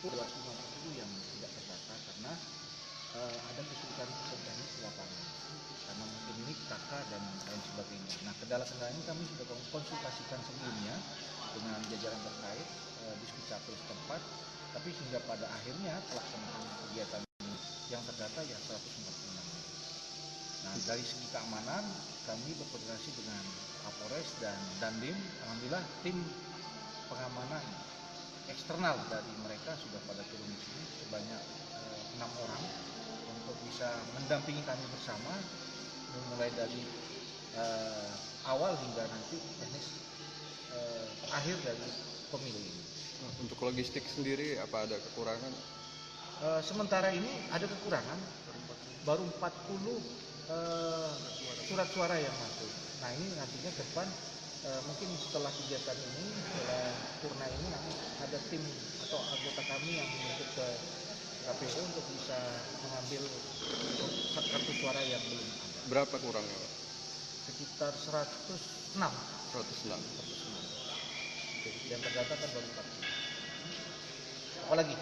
250 yang tidak terdata karena ada kesulitan teknis di lapangan karena mungkin ini kakak dan lain sebagainya. Nah, kendala-kendala ini kami sudah konsultasikan sebelumnya dengan jajaran terkait di Dukcapil setempat, tapi hingga pada akhirnya pelaksanaan kegiatan yang terdata ya 146. Nah, dari segi keamanan kami berkoordinasi dengan Kapolres dan Dandim. Alhamdulillah tim pengamanan eksternal dari mereka sudah pada turun di sini sebanyak 6 orang untuk bisa mendampingi kami bersama mulai dari awal hingga nanti teknis akhir dari pemilu ini. Untuk logistik sendiri apa ada kekurangan? Sementara ini ada kekurangan, baru 40 surat suara yang masuk. Nah, ini nantinya ke depan mungkin setelah kegiatan ini, setelah purna ini nanti ada tim atau anggota kami yang menuntut ke KPU untuk bisa mengambil kartu suara yang belum ada. Berapa kurangnya, Pak? Sekitar 106. 106. Yang terdata kan baru 40. Apalagi?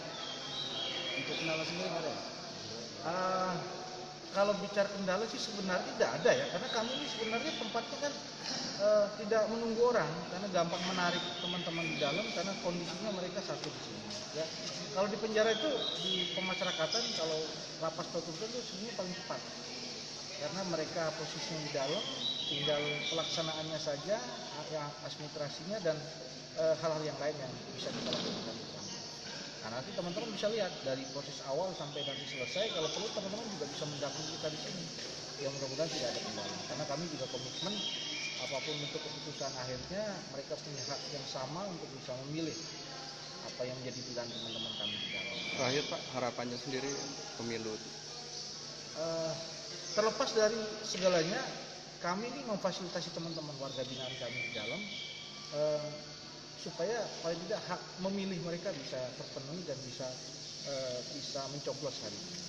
Untuk kendala sendiri ada ya? Kalau bicara kendala sih sebenarnya tidak ada ya, karena kami ini sebenarnya tempatnya kan tidak menunggu orang, karena gampang menarik teman-teman di dalam karena kondisinya mereka satu di sini. Ya, kalau di penjara itu di pemasyarakatan kalau lapas tertutup itu sebenarnya paling cepat, karena mereka posisinya di dalam, tinggal pelaksanaannya saja, yang administrasinya dan hal-hal yang lain yang bisa kita lakukan bersama. Nah, nanti teman-teman bisa lihat dari proses awal sampai nanti selesai. Kalau perlu teman-teman juga bisa mendampingi kita di sini. Yang mudah-mudahan tidak ada kendala. Karena kami juga komitmen apapun bentuk keputusan akhirnya mereka punya hak yang sama untuk bisa memilih apa yang menjadi pilihan teman-teman kami di dalam. Terakhir Pak, harapannya sendiri pemilu. Terlepas dari segalanya, kami ini memfasilitasi teman-teman warga binaan kami di dalam. Supaya paling tidak hak memilih mereka bisa terpenuhi dan bisa mencoblos hari ini.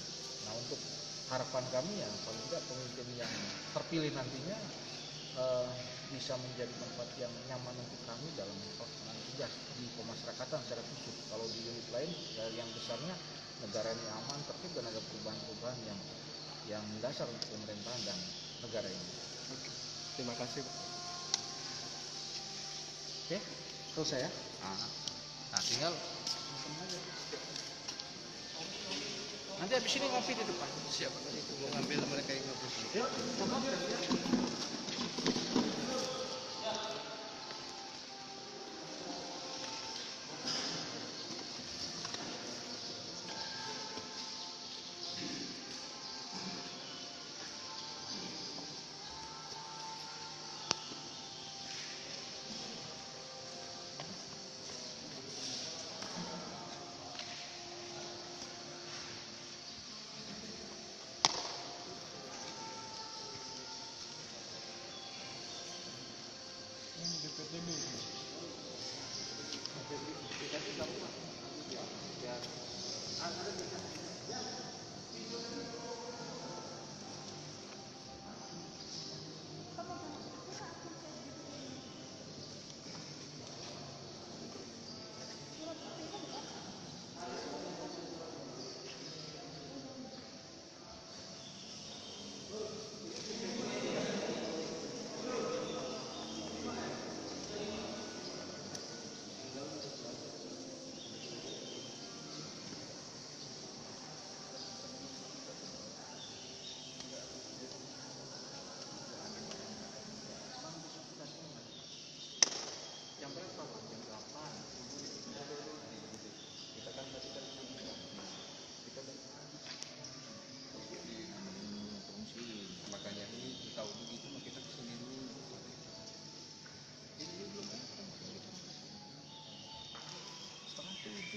Nah, untuk harapan kami ya paling tidak pemimpin yang terpilih nantinya bisa menjadi tempat yang nyaman untuk kami dalam pelaksanaan tugas di pemasyarakatan secara khusus. Kalau di unit lain yang besarnya negara ini aman, tertib dan ada perubahan-perubahan yang mendasar untuk pemerintahan dan negara ini. Oke. Terima kasih Pak. Oke. Selesai ya? Nah, tinggal nanti habis ini ngopi di depan. Siapa tadi itu mau ngambil mereka yang ngopi? Ya,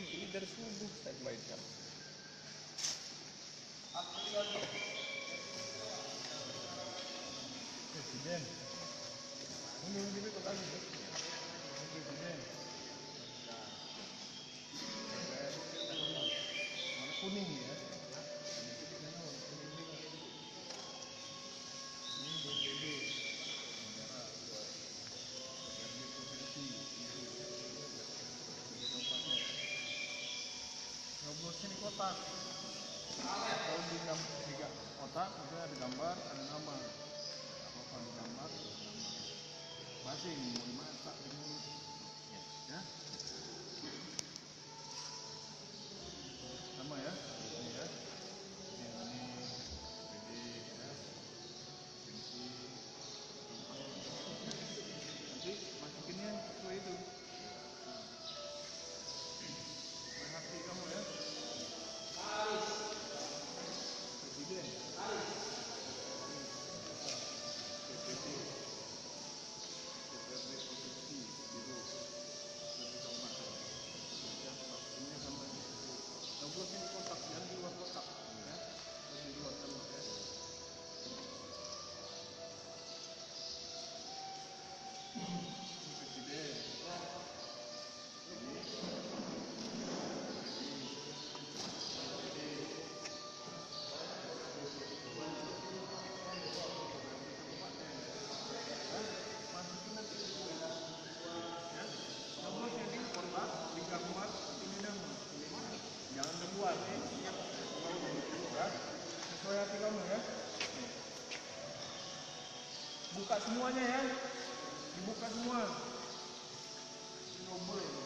Ini dari subuh standby jam. Presiden. Ini ikut lagi. Presiden. Warna kuning ya. Ini BPD. Negara buat DPRD provinsi. Kabupaten. Nyoblosin di kotak. Kalau di kotak, misalnya ada gambar, ada nama. Apa di gambar, ada nama. Masih mau dimasak di mulut. Ya. Sama ya. Ini ya. Ini ya. Bensin. Nanti masukinnya sesuai itu. Main hati kamu ya. Presiden. PPP. DPRD Provinsi Biru 2024. Ya, masukinnya sama itu. Nyoblosin di kotak, jangan di luar kotak. Ya. Terus di luar sama ya. Ini presiden. Masukin nanti ya. Nyoblosin di kotak, di gambar, ini dan jangan dibuat ya. Sesuai hati kamu ya. Buka semuanya ya. Dibuka semua. Double.